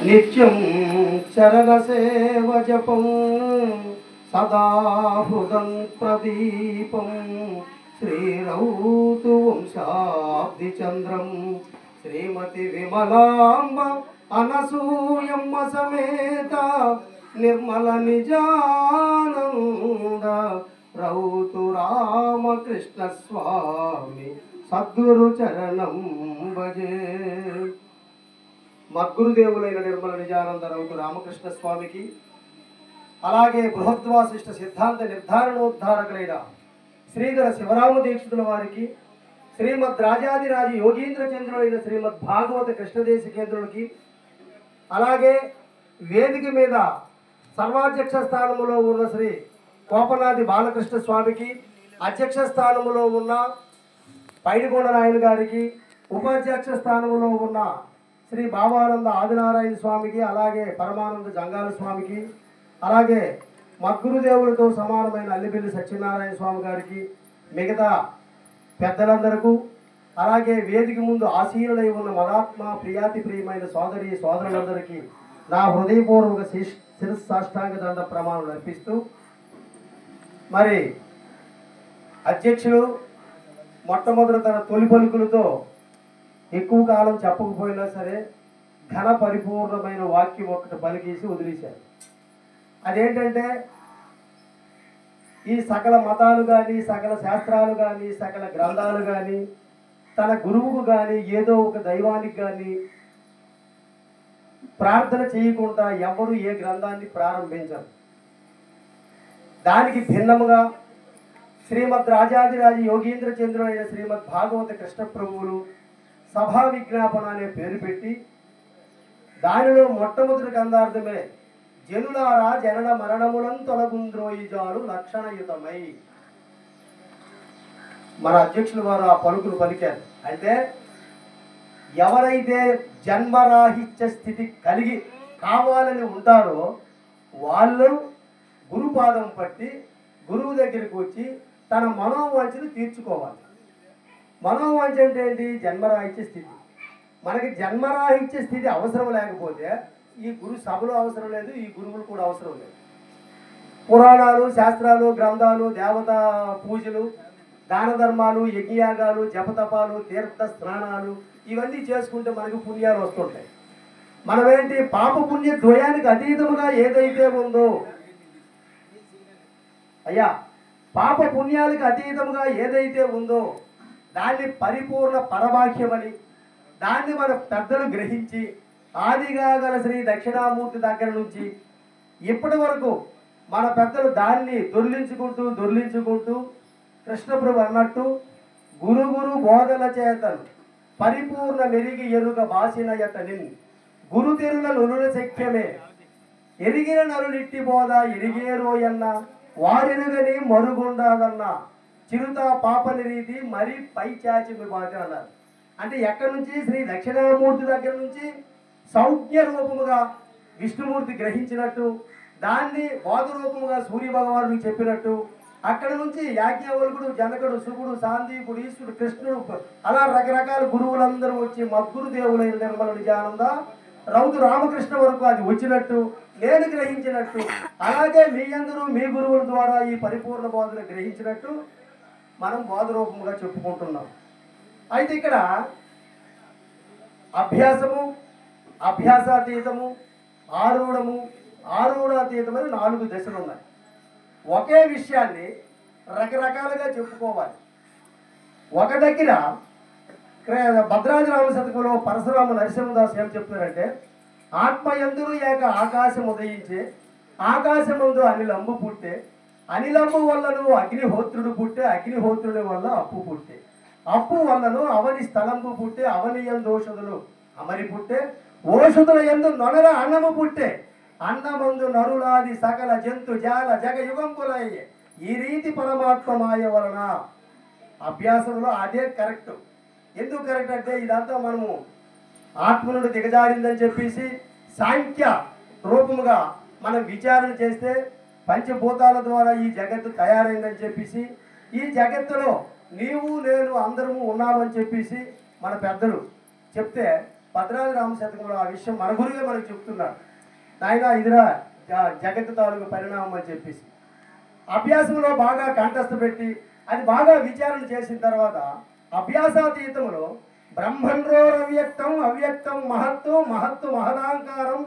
నిత్యం చరణ సేవ జపం సదా హృదం ప్రదీపం శ్రీరౌతు వంశాబ్ది చంద్రం శ్రీమతి విమలాంబ అనసూయమ్మ సమేత నిర్మల నిజానంద రౌతు రామకృష్ణ స్వామి సద్గురు చరణం భజే. మద్గురుదేవులైన నిర్మల నిజానంద రౌతు రామకృష్ణ స్వామికి, అలాగే బృహద్వాసిష్ట సిద్ధాంత నిర్ధారణోద్ధారకులైన శ్రీధర శివరామ దీక్షితుల వారికి, శ్రీమద్ రాజాదిరాజ యోగీంద్ర చంద్రులైన శ్రీమద్ భాగవత కృష్ణదేశ కేంద్రులకి, అలాగే వేదిక మీద సర్వాధ్యక్ష స్థానములో ఉన్న శ్రీ కోపనాది బాలకృష్ణ స్వామికి, అధ్యక్ష స్థానములో ఉన్న పైడికొండ నాయన గారికి, ఉపాధ్యక్ష స్థానంలో ఉన్న శ్రీ భావానంద ఆదినారాయణ స్వామికి, అలాగే పరమానంద జంగాల స్వామికి, అలాగే మద్గురుదేవులతో సమానమైన అల్లిబిల్లి సత్యనారాయణ స్వామి గారికి, మిగతా పెద్దలందరకు, అలాగే వేదిక ముందు ఆసీనులై ఉన్న మదాత్మ ప్రియాతి ప్రియమైన సోదరి సోదరులందరికీ నా హృదయపూర్వక శిరస్సాష్టాంగ దండ ప్రమాణం అర్పిస్తూ, మరి అధ్యక్షులు మొట్టమొదటి తన తొలి పలుకులతో ఎక్కువ కాలం చెప్పకపోయినా సరే ఘన పరిపూర్ణమైన వాక్యం ఒకటి పలికేసి వదిలేశారు. అదేంటంటే, ఈ సకల మతాలు కానీ, సకల శాస్త్రాలు కానీ, సకల గ్రంథాలు కానీ, తన గురువుకు కానీ, ఏదో ఒక దైవానికి కానీ ప్రార్థన చేయకుండా ఎవరు ఏ గ్రంథాన్ని ప్రారంభించరు. దానికి భిన్నముగా శ్రీమద్ రాజాదిరాజ యోగీంద్ర చంద్రుడైన శ్రీమద్ భాగవత కృష్ణ ప్రభువులు సభా విజ్ఞాపన అనే పేరు పెట్టి, దానిలో మొట్టమొదటి కందార్థమే జనులారా జనన మరణములం తొలగుంద్రోయిజాలు లక్షణయుతమై. మన అధ్యక్షులు వారు ఆ పలుకులు పలికారు. అంటే ఎవరైతే జన్మరాహిత్య స్థితి కలిగి కావాలని ఉంటారో వాళ్ళు గురుపాదం పట్టి గురువు దగ్గరికి వచ్చి తన మనోవాంఛను తీర్చుకోవాలి. మనోవాంఛ అంటే ఏంటి? జన్మరాహిత్య స్థితి. మనకి జన్మరాహిత్య స్థితి అవసరం లేకపోతే ఈ గురు సభలు అవసరం లేదు, ఈ గురువులు కూడా అవసరం లేదు. పురాణాలు, శాస్త్రాలు, గ్రంథాలు, దేవతా పూజలు, దాన ధర్మాలు, యజ్ఞయాగాలు, జపతపాలు, తీర్థ స్నానాలు ఇవన్నీ చేసుకుంటే మనకు పుణ్యాలు వస్తుంటాయి. మనమేంటి పాప పుణ్య ద్వయానికి అతీతముగా ఏదైతే ఉందో, అయ్యా పాప పుణ్యాలకు అతీతముగా ఏదైతే ఉందో దాన్ని పరిపూర్ణ పరవాక్యమని, దాన్ని మన పెద్దలు గ్రహించి ఆదిగా గల శ్రీ దక్షిణామూర్తి దగ్గర నుంచి ఇప్పటి వరకు మన పెద్దలు దాన్ని దొర్లించుకుంటూ కృష్ణప్రభు అన్నట్టు గురు బోధల చేతను పరిపూర్ణ మెరిగి ఎరుగ బాసిన యతని గురు తెరుల నులుల శక్యమే ఎరిగిన నరునిట్టి బోధ ఎరిగేరోయన్న వారెరుగని మరుగుండాలన్న చిరుత పాపని రీతి మరి పై చాచి బాధ అన్నారు. అంటే ఎక్కడి నుంచి? శ్రీ దక్షిణామూర్తి దగ్గర నుంచి సౌజ్ఞ రూపముగా విష్ణుమూర్తి గ్రహించినట్టు, దాన్ని బోధ రూపముగా సూర్య భగవానుడు చెప్పినట్టు, అక్కడ నుంచి యాజ్ఞవల్కుడు, జనకుడు, శుకుడు, సాందీపుడు, ఈశ్వరుడు, కృష్ణుడు, అలా రకరకాల గురువులందరూ వచ్చి మద్గురుదేవులైన నిర్మల నిజానంద రౌతు రామకృష్ణ వరకు అది వచ్చినట్టు, నేను గ్రహించినట్టు, అలాగే మీ అందరూ మీ గురువుల ద్వారా ఈ పరిపూర్ణ బోధన గ్రహించినట్టు మనం బోధ రూపముగా చెప్పుకుంటున్నాం. అయితే ఇక్కడ అభ్యాసము, అభ్యాసాతీతము, ఆరూఢాతీతమని 4 దశలు ఉన్నాయి. ఒకే విషయాన్ని రకరకాలుగా చెప్పుకోవాలి. ఒక దగ్గర భద్రాద్రి రామ శతకంలో పరశురామ నరసింహదాస్ ఏం చెప్తున్నారంటే, ఆత్మయందును ఏక ఆకాశం ఉదయించే, ఆకాశమందు అనిలంబు పుట్టే, అనిలంబు వల్లను అగ్నిహోత్రుడు పుట్టే, అగ్నిహోత్రుడి వల్ల అప్పు పుట్టే, అప్పు వల్లను అవని స్థలంబు పుట్టే, అవనియందు ఓషధులు అమరి పుట్టే, ఓషధుల యందు నొనర అన్నము పుట్టే, అన్నమందు నరులాది సకల జంతు జాల జగ యుగంపులయ్యే. ఈ రీతి పరమాత్మ మాయ వలన. అభ్యాసంలో అదే కరెక్ట్. ఎందుకు కరెక్ట్ అంటే, ఇదంతా మనము ఆత్మ నుండి దిగజారిందని చెప్పేసి సాంఖ్య రూపముగా మనం విచారణ చేస్తే పంచభూతాల ద్వారా ఈ జగత్తు తయారైందని చెప్పేసి, ఈ జగత్తులో నీవు నేను అందరము ఉన్నామని చెప్పేసి మన పెద్దలు చెప్తే భద్రాద్రి రామశతకంలో ఆ విషయం మన గురువే మనకు చెప్తున్నాడు. నాయన ఇదిరా జగత్తు తాలూకు పరిణామం అని చెప్పేసి అభ్యాసంలో బాగా కంఠస్థ పెట్టి అది బాగా విచారణ చేసిన తర్వాత అభ్యాసాతీతంలో బ్రహ్మణ్రోరవ్యక్తం అవ్యక్తం మహత్తు మహత్తు మహదాంకారం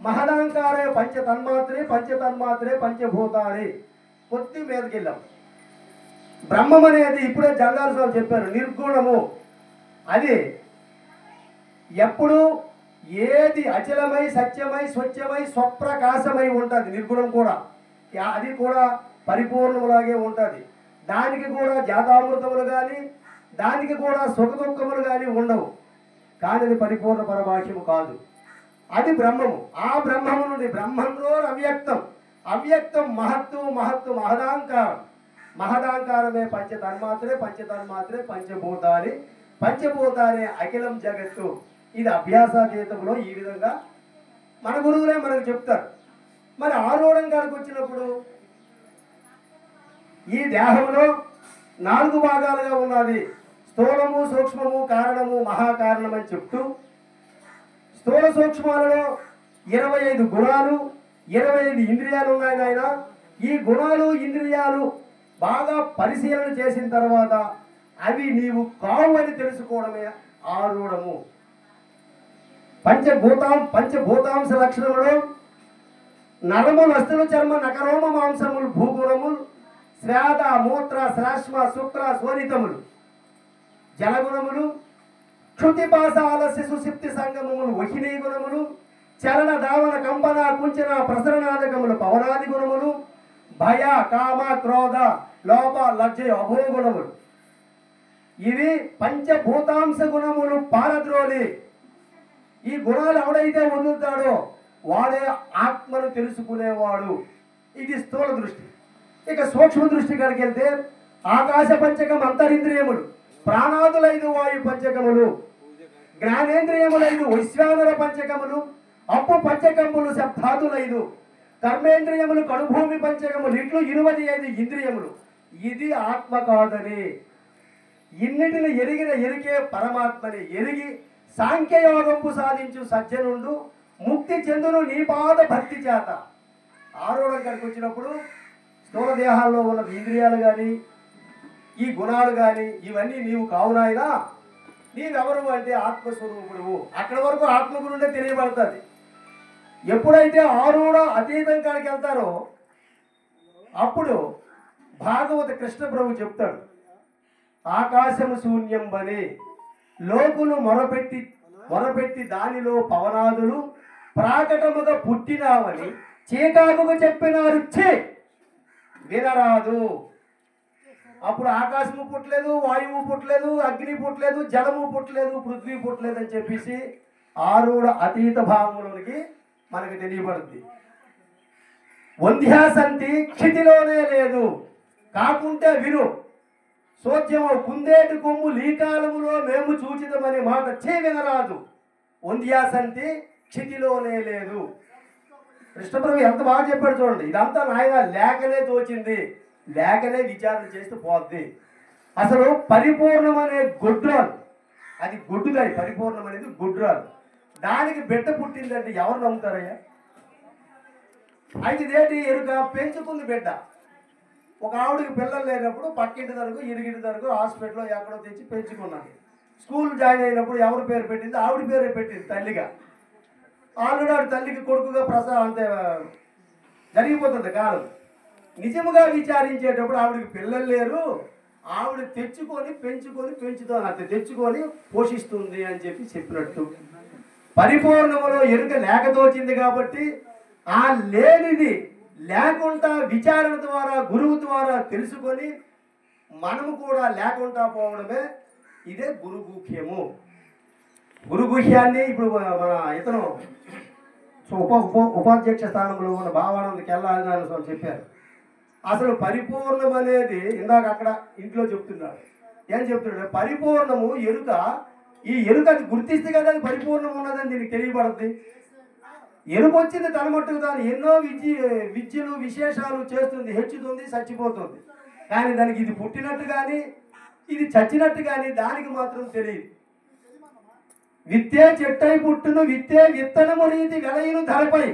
మహదాంకారే పంచతన్మాత్రే పంచభూతాని కొద్ది మీదకి వెళ్ళాం. బ్రహ్మం అనేది ఇప్పుడే జంగాల స్వామి చెప్పారు, నిర్గుణము. అది ఎప్పుడు ఏది అచలమై సత్యమై స్వచ్ఛమై స్వప్రకాశమై ఉంటుంది. నిర్గుణం కూడా అది కూడా పరిపూర్ణములాగే ఉంటుంది. దానికి కూడా జాతామృతములు కానీ దానికి కూడా సుఖ దుఃఖములు కానీ ఉండవు. కానీ అది పరిపూర్ణ పరమాఖ్యము కాదు, అది బ్రహ్మము. ఆ బ్రహ్మము నుండి బ్రహ్మంలో అవ్యక్తం అవ్యక్తం మహత్తు మహత్తు మహదాంకారం మహదాంకారమే పంచతన్మాత్రే పంచభూతాని అఖిలం జగత్తు. ఇది అభ్యాసాతీతంలో ఈ విధంగా మన గురువులే మనకు చెప్తారు. మరి ఆరూఢం కాడికి వచ్చినప్పుడు ఈ దేహంలో 4 భాగాలుగా ఉన్నది. స్థూలము సూక్ష్మము కారణము మహాకారణం అని చెప్తూ స్థూల సూక్ష్మాలలో 25 గుణాలు 25 ఇంద్రియాలు ఉన్నాయి నాయన. ఈ గుణాలు ఇంద్రియాలు బాగా పరిశీలన చేసిన తర్వాత అవి నీవు కావు అని తెలుసుకోవడమే ఆరూఢము. పంచభూతాంశ లక్షణములు నరములు అస్థులు చర్మ నకరోమ మాంసములు భూగుణములు శ్రాద మూత్ర శ్రాష్మ శుక్ర శోణితములు జలగుణములు క్షుతిపాస ఆలస్య సుసిప్తి సంగమములు వహినీ గుణములు చలన దావన కంపన కుంచన ప్రసరణాదకములు పవనాది గుణములు భయ కామ క్రోధ లోప లజ్జ అభోగుణములు. ఇవి పంచభూతాంశ గుణములు పారద్రోలి. ఈ గుణాలు ఎవడైతే వదులుతాడో వాడే ఆత్మను తెలుసుకునేవాడు. ఇది స్థూల దృష్టి. ఇక సూక్ష్మ దృష్టి కాడికి వెళ్తే ఆకాశ పంచకం అంతరింద్రియములు, ప్రాణాదులైదు వాయు పంచకములు, జ్ఞానేంద్రియములైదు వైశ్వానర పంచకములు, అప్పు పంచకములు శబ్దాదులైదు, కర్మేంద్రియములు కడుభూమి పంచకములు, ఇట్లు 25 ఇంద్రియములు. ఇది ఆత్మ కాదని ఇన్నిటిని ఎరిగే పరమాత్మని ఎరిగి సాంఖ్యయోగంపు సాధించు సజ్జనుండు ముక్తి చెందును నీ పాద భక్తి చేత. ఆరూఢం కాడికి వచ్చినప్పుడు స్థూల దేహాల్లో ఉన్న ఇంద్రియాలు కానీ ఈ గుణాలు కానీ ఇవన్నీ నీవు కావునాయినా. నీవెవరు అంటే ఆత్మస్వరూపుడు. అక్కడి వరకు ఆత్మగురుండే తెలియబడుతుంది. ఎప్పుడైతే ఆరూఢ అతీతం కాడికి వెళ్తారో అప్పుడు భాగవత కృష్ణ ప్రభు చెప్తాడు, ఆకాశము శూన్యం బని లోకులు మొరపెట్టి దానిలో పవనాదులు ప్రాకటముగా పుట్టినావని చీకాకుగా చెప్పినారు, ఛే వినరాదు. అప్పుడు ఆకాశము పుట్టలేదు, వాయువు పుట్టలేదు, అగ్ని పుట్టలేదు, జలము పుట్టలేదు, పృథ్వీ పుట్టలేదు అని చెప్పేసి ఆరూఢ అతీత భావములోనికి మనకు తెలియబడుద్ది. వంధ్యాసంతి క్షితిలోనే లేదు కాకుంటే విను సోద్యము కుందేటి కొమ్ము లీకాలములో మేము చూచిదమనే మాట చే వినరాదు. వంధ్యాసంతి క్షితిలోనే లేదు. కృష్ణప్రభు ఎంత బాగా చెప్పాడు చూడండి. ఇదంతా నాయన లేకనే తోచింది, లేకనే విచారణ చేస్తూ పోద్ది. అసలు పరిపూర్ణమనే గొడ్రాలు, అది గొడ్డుదాయి. పరిపూర్ణం అనేది గొడ్రాలు. దానికి బిడ్డ పుట్టిందంటే ఎవరు నమ్ముతారయ్యా? అయితే ఇదేంటి ఎరుక పెంచుకుంది బిడ్డ. ఒక ఆవిడకి పిల్లలు లేనప్పుడు పక్కింటి తరకు ఇరిగింటి తరకు హాస్పిటల్లో ఎక్కడో తెచ్చి పెంచుకున్నాను. స్కూల్ జాయిన్ అయినప్పుడు ఎవరి పేరు పెట్టింది? ఆవిడ పేరే పెట్టింది తల్లిగా. ఆల్రెడీ ఆవిడ తల్లికి కొడుకుగా అంతే జరిగిపోతుంది కాలం. నిజముగా విచారించేటప్పుడు ఆవిడకి పిల్లలు లేరు, ఆవిడ తెచ్చుకొని పెంచుతుంది, అంతే తెచ్చుకొని పోషిస్తుంది అని చెప్పినట్టు పరిపూర్ణములో ఎరుక లేకతోచింది. కాబట్టి ఆ లేనిది లేకుండా విచారణ ద్వారా గురువు ద్వారా తెలుసుకొని మనము కూడా లేకుండా పోవడమే ఇదే గురుగుహ్యము. గురుగుహ్యాన్ని ఇప్పుడు మన ఇతను ఉపాధ్యక్ష స్థానంలో ఉన్న భావానందకి వెళ్ళాలని స్వామి చెప్పారు. అసలు పరిపూర్ణం అనేది ఇందాక అక్కడ ఇంట్లో చెప్తున్నాడు. ఏం చెప్తున్నాడు? పరిపూర్ణము ఎరుక. ఈ ఎరుక అది గుర్తిస్తే కదా అది పరిపూర్ణం ఉన్నదని దీనికి తెలియబడుద్ది. ఎరుక వచ్చింది తన మట్టుకు తాను ఎన్నో విద్యలు విశేషాలు చేస్తుంది, హెచ్చుతుంది, చచ్చిపోతుంది. కానీ దానికి ఇది పుట్టినట్టు కానీ ఇది చచ్చినట్టు కానీ దానికి మాత్రం తెలియదు. విత్తే చెట్టై పుట్టును విత్తే విత్తనము రీతి వెలయును ధరపై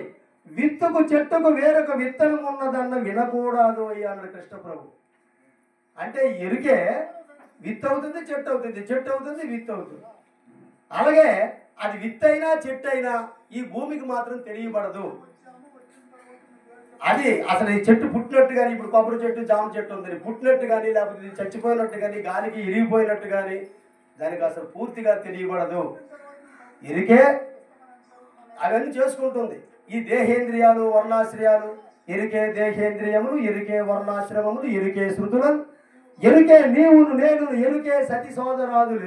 విత్తుకు చెట్టుకు వేరొక విత్తనం ఉన్నదన్న వినకూడదు అన్నాడు కృష్ణ ప్రభు. అంటే ఎరుకే విత్ అవుతుంది, చెట్టు అవుతుంది, చెట్టు అవుతుంది, విత్ అవుతుంది. అలాగే అది విత్తైనా చెట్టు అయినా ఈ భూమికి మాత్రం తెలియబడదు. అది అసలు ఈ చెట్టు పుట్టినట్టు కానీ, ఇప్పుడు కొబ్బరి చెట్టు జామ చెట్టు ఉంది, పుట్టినట్టు కానీ లేకపోతే ఇది చచ్చిపోయినట్టు కానీ గాలికి ఇరిగిపోయినట్టు కానీ దానికి అసలు పూర్తిగా తెలియబడదు. ఎరికే అవన్నీ చేసుకుంటుంది. ఈ దేహేంద్రియాలు వర్ణాశ్రయాలు, ఎరికే దేహేంద్రియములు, ఎరికే వర్ణాశ్రమములు, ఎరికే శృతులను, ఎరికే నీవును నేను, ఎరికే సతి సోదరాదులు.